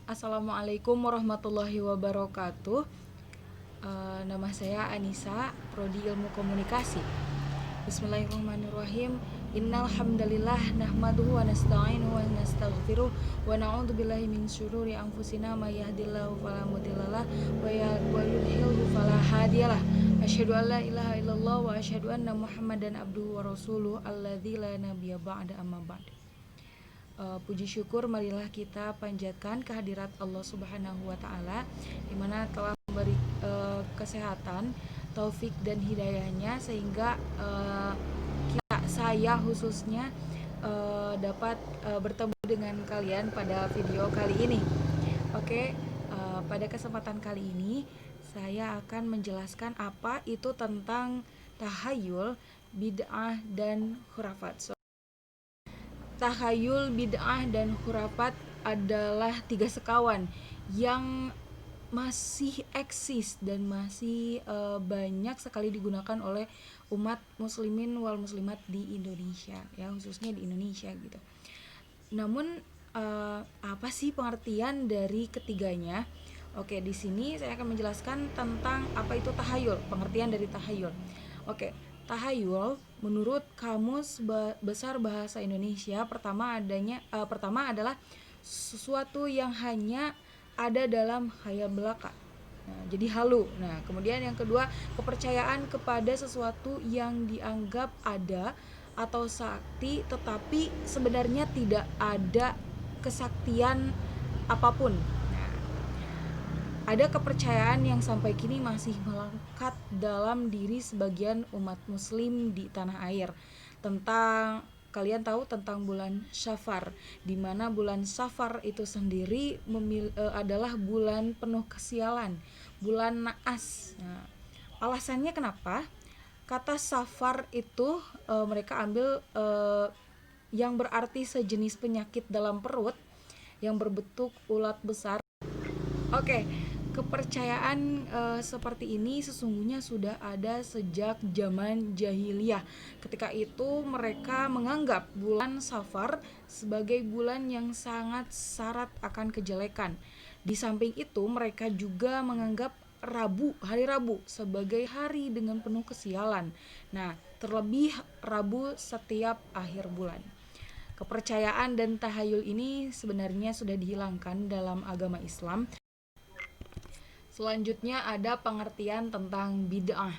Assalamualaikum warahmatullahi wabarakatuh. Nama saya Anissa, Prodi Ilmu Komunikasi. Bismillahirrahmanirrahim. Innal hamdalillah nahmaduhu wa nasta'inuhu wa nastaghfiruh wa na'udzu billahi min syururi anfusina may yahdihillahu fala mudhillalah wa yudhlilhu fala hadiyalah. Asyhadu an la ilaha illallah wa asyhadu anna Muhammadan abduhu wa rasuluh alladzi la nabiyya ba'da amma ba'd. Puji syukur marilah kita panjatkan kehadirat Allah Subhanahu wa taala di mana telah memberi kesehatan, taufik dan hidayahnya sehingga saya khususnya dapat bertemu dengan kalian pada video kali ini. Pada kesempatan kali ini saya akan menjelaskan apa itu tentang tahayul, bid'ah dan khurafat. Tahayul, bid'ah, dan khurafat adalah tiga sekawan yang masih eksis dan masih banyak sekali digunakan oleh umat muslimin wal muslimat di Indonesia, ya khususnya di Indonesia gitu. Namun apa sih pengertian dari ketiganya? Oke, di sini saya akan menjelaskan tentang apa itu tahayul, pengertian dari tahayul. Tahayul menurut Kamus Besar Bahasa Indonesia pertama adalah sesuatu yang hanya ada dalam khayal belaka. Jadi halu. Kemudian yang kedua, kepercayaan kepada sesuatu yang dianggap ada atau sakti tetapi sebenarnya tidak ada kesaktian apapun. Ada kepercayaan yang sampai kini masih melekat dalam diri sebagian umat muslim di tanah air. Kalian tahu tentang bulan Safar, di mana bulan Safar itu sendiri adalah bulan penuh kesialan, bulan naas. Alasannya kenapa? Kata Safar itu mereka ambil yang berarti sejenis penyakit dalam perut yang berbentuk ulat besar. Kepercayaan seperti ini sesungguhnya sudah ada sejak zaman jahiliyah. Ketika itu mereka menganggap bulan Safar sebagai bulan yang sangat syarat akan kejelekan. Di samping itu mereka juga menganggap hari Rabu sebagai hari dengan penuh kesialan. Terlebih Rabu setiap akhir bulan. Kepercayaan dan tahayul ini sebenarnya sudah dihilangkan dalam agama Islam. Selanjutnya ada pengertian tentang bid'ah.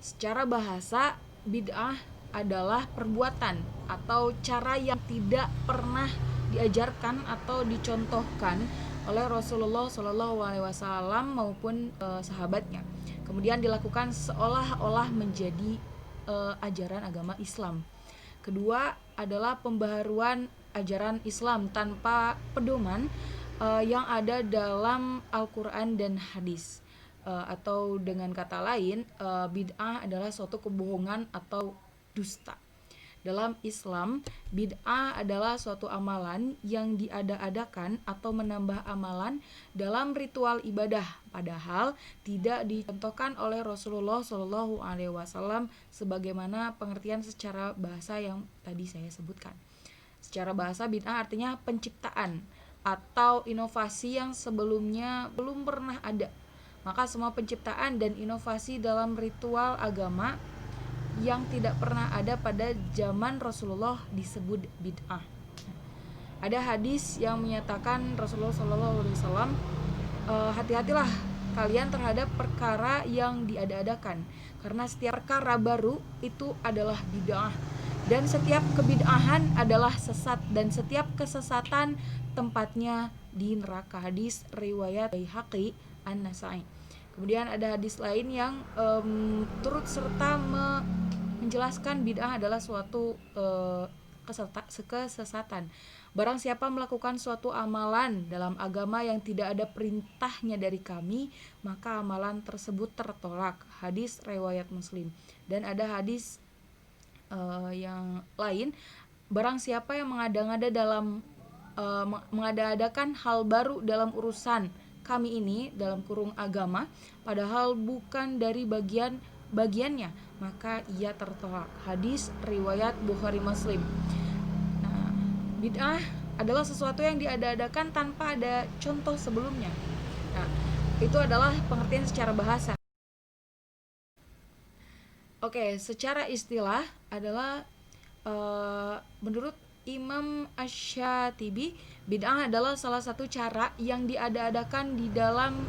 Secara bahasa, bid'ah adalah perbuatan atau cara yang tidak pernah diajarkan atau dicontohkan oleh Rasulullah SAW maupun sahabatnya. Kemudian dilakukan seolah-olah menjadi ajaran agama Islam. Kedua adalah pembaharuan ajaran Islam tanpa pedoman yang ada dalam Al-Quran dan hadis, atau dengan kata lain bid'ah adalah suatu kebohongan atau dusta. Dalam Islam, bid'ah adalah suatu amalan yang diada-adakan atau menambah amalan dalam ritual ibadah, padahal tidak dicontohkan oleh Rasulullah SAW sebagaimana pengertian secara bahasa yang tadi saya sebutkan. Secara bahasa, bid'ah artinya penciptaan atau inovasi yang sebelumnya belum pernah ada. Maka semua penciptaan dan inovasi dalam ritual agama yang tidak pernah ada pada zaman Rasulullah disebut bid'ah. Ada hadis yang menyatakan Rasulullah SAW, hati-hatilah kalian terhadap perkara yang diada-adakan, karena setiap perkara baru itu adalah bid'ah, dan setiap kebid'ahan adalah sesat, dan setiap kesesatan tempatnya di neraka. Hadis riwayat Baihaqi An-Nasai. Kemudian ada hadis lain yang turut serta menjelaskan bid'ah adalah suatu kesesatan. Barang siapa melakukan suatu amalan dalam agama yang tidak ada perintahnya dari kami, maka amalan tersebut tertolak. Hadis riwayat Muslim. Dan ada hadis yang lain, barang siapa yang mengada-adakan hal baru dalam urusan kami ini, dalam kurung agama, padahal bukan dari bagiannya, maka ia tertolak. Hadis riwayat Bukhari Muslim. Bid'ah adalah sesuatu yang diada-adakan tanpa ada contoh sebelumnya. Nah, itu adalah pengertian secara bahasa. Oke, secara istilah adalah menurut Imam Asy-Syatibi, bid'ah adalah salah satu cara yang diada-adakan di dalam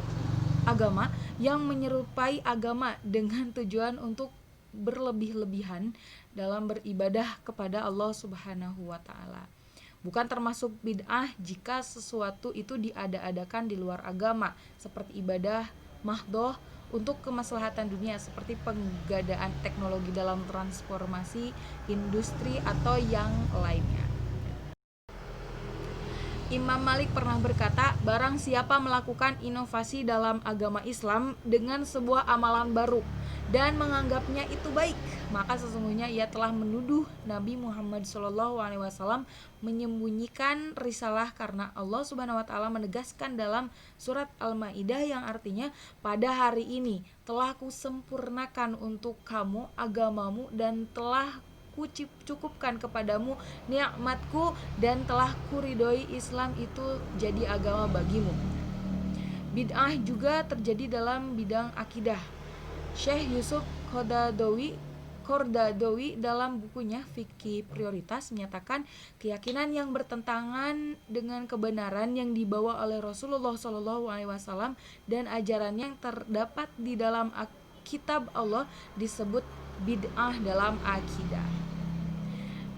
agama yang menyerupai agama dengan tujuan untuk berlebih-lebihan dalam beribadah kepada Allah Subhanahu wa taala. Bukan termasuk bid'ah jika sesuatu itu diada-adakan di luar agama, seperti ibadah mahdoh untuk kemaslahatan dunia seperti penggadaan teknologi dalam transformasi industri atau yang lainnya. Imam Malik pernah berkata, barang siapa melakukan inovasi dalam agama Islam dengan sebuah amalan baru dan menganggapnya itu baik, maka sesungguhnya ia telah menuduh Nabi Muhammad SAW menyembunyikan risalah, karena Allah Subhanahu wa taala menegaskan dalam surat Al-Maidah yang artinya, pada hari ini telah kusempurnakan untuk kamu agamamu dan telah kucukupkan kepadamu nikmatku dan telah kuridhoi Islam itu jadi agama bagimu. Bid'ah juga terjadi dalam bidang akidah. Syekh Yusuf Qaradawi dalam bukunya Fikih Prioritas menyatakan keyakinan yang bertentangan dengan kebenaran yang dibawa oleh Rasulullah SAW dan ajaran yang terdapat di dalam kitab Allah disebut bid'ah dalam akidah.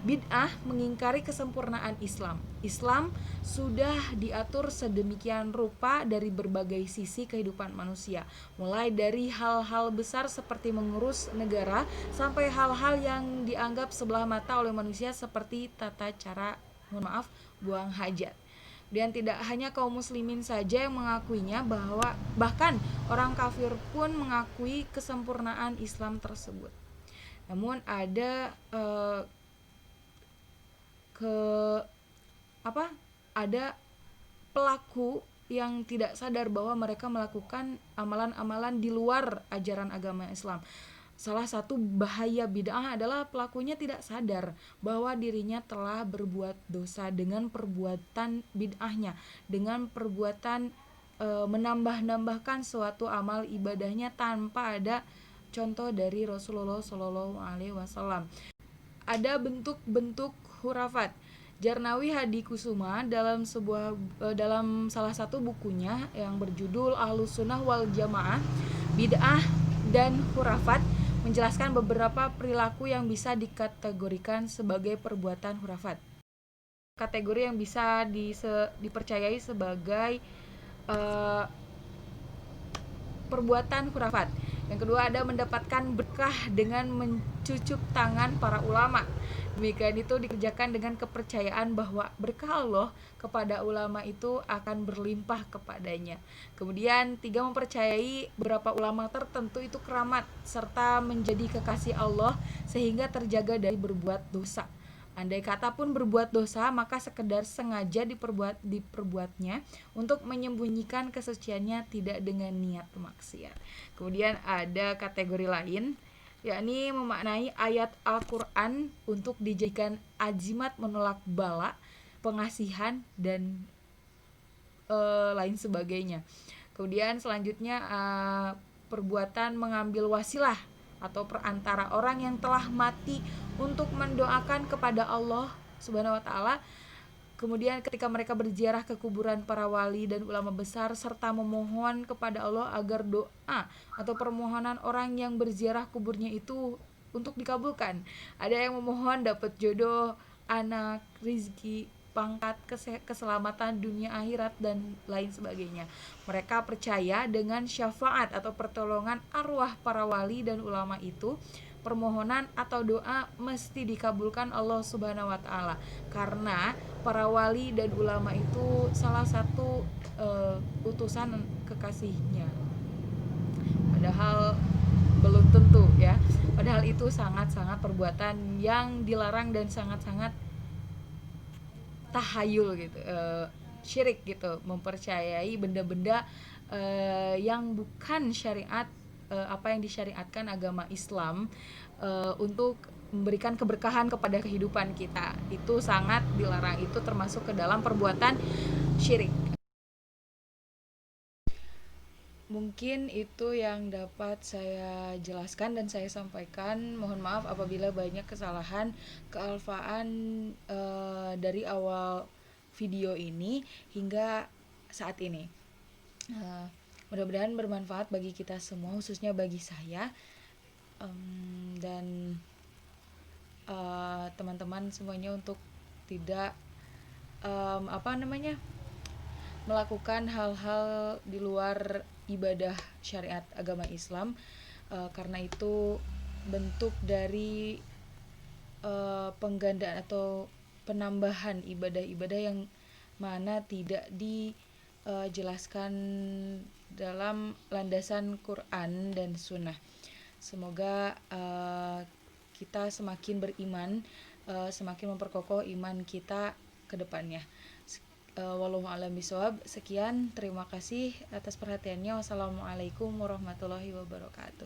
Bid'ah mengingkari kesempurnaan Islam. Islam sudah diatur sedemikian rupa dari berbagai sisi kehidupan manusia, mulai dari hal-hal besar seperti mengurus negara sampai hal-hal yang dianggap sebelah mata oleh manusia seperti tata cara buang hajat. Dan tidak hanya kaum muslimin saja yang mengakuinya, bahkan orang kafir pun mengakui kesempurnaan Islam tersebut. Namun ada ada pelaku yang tidak sadar bahwa mereka melakukan amalan-amalan di luar ajaran agama Islam. Salah satu bahaya bid'ah adalah pelakunya tidak sadar bahwa dirinya telah berbuat dosa dengan perbuatan bid'ahnya, dengan perbuatan menambah-nambahkan suatu amal ibadahnya tanpa ada contoh dari Rasulullah SAW. Ada bentuk-bentuk khurafat. Jarnawi Hadikusuma dalam salah satu bukunya yang berjudul Ahlus Sunnah wal Jamaah, Bid'ah dan Khurafat, menjelaskan beberapa perilaku yang bisa dikategorikan sebagai perbuatan khurafat. Kategori yang bisa dipercayai sebagai perbuatan khurafat. Yang kedua ada mendapatkan berkah dengan mencucuk tangan para ulama. Demikian itu dikerjakan dengan kepercayaan bahwa berkah Allah kepada ulama itu akan berlimpah kepadanya. Kemudian 3, mempercayai beberapa ulama tertentu itu keramat serta menjadi kekasih Allah sehingga terjaga dari berbuat dosa. Andai kata pun berbuat dosa, maka sekedar sengaja diperbuatnya untuk menyembunyikan kesuciannya, tidak dengan niat maksiat. Kemudian ada kategori lain, yakni memaknai ayat Al-Quran untuk dijadikan azimat menolak bala, pengasihan, dan lain sebagainya. Kemudian selanjutnya perbuatan mengambil wasilah atau perantara orang yang telah mati untuk mendoakan kepada Allah Subhanahu wa taala. Kemudian ketika mereka berziarah ke kuburan para wali dan ulama besar serta memohon kepada Allah agar doa atau permohonan orang yang berziarah kuburnya itu untuk dikabulkan. Ada yang memohon dapat jodoh, anak, rizki, pangkat, keselamatan dunia akhirat, dan lain sebagainya. Mereka percaya dengan syafaat atau pertolongan arwah para wali dan ulama itu, permohonan atau doa mesti dikabulkan Allah Subhanahu wa taala, karena para wali dan ulama itu salah satu utusan kekasihnya. Padahal belum tentu ya. Padahal itu sangat-sangat perbuatan yang dilarang dan sangat-sangat tahayul gitu, syirik gitu, mempercayai benda-benda yang bukan syariat, apa yang disyariatkan agama Islam untuk memberikan keberkahan kepada kehidupan kita. Itu sangat dilarang, itu termasuk ke dalam perbuatan syirik. Mungkin itu yang dapat saya jelaskan dan saya sampaikan. Mohon maaf apabila banyak kesalahan, kealfaan dari awal video ini hingga saat ini. Mudah-mudahan bermanfaat bagi kita semua, khususnya bagi saya. Dan teman-teman semuanya untuk tidak melakukan hal-hal di luar ibadah syariat agama Islam, karena itu bentuk dari penggandaan atau penambahan ibadah-ibadah yang mana tidak dijelaskan dalam landasan Quran dan Sunnah. Semoga kita semakin beriman, semakin memperkokoh iman kita ke depannya. Wallahu a'lam bishawab. Sekian, terima kasih atas perhatiannya. Wassalamualaikum warahmatullahi wabarakatuh.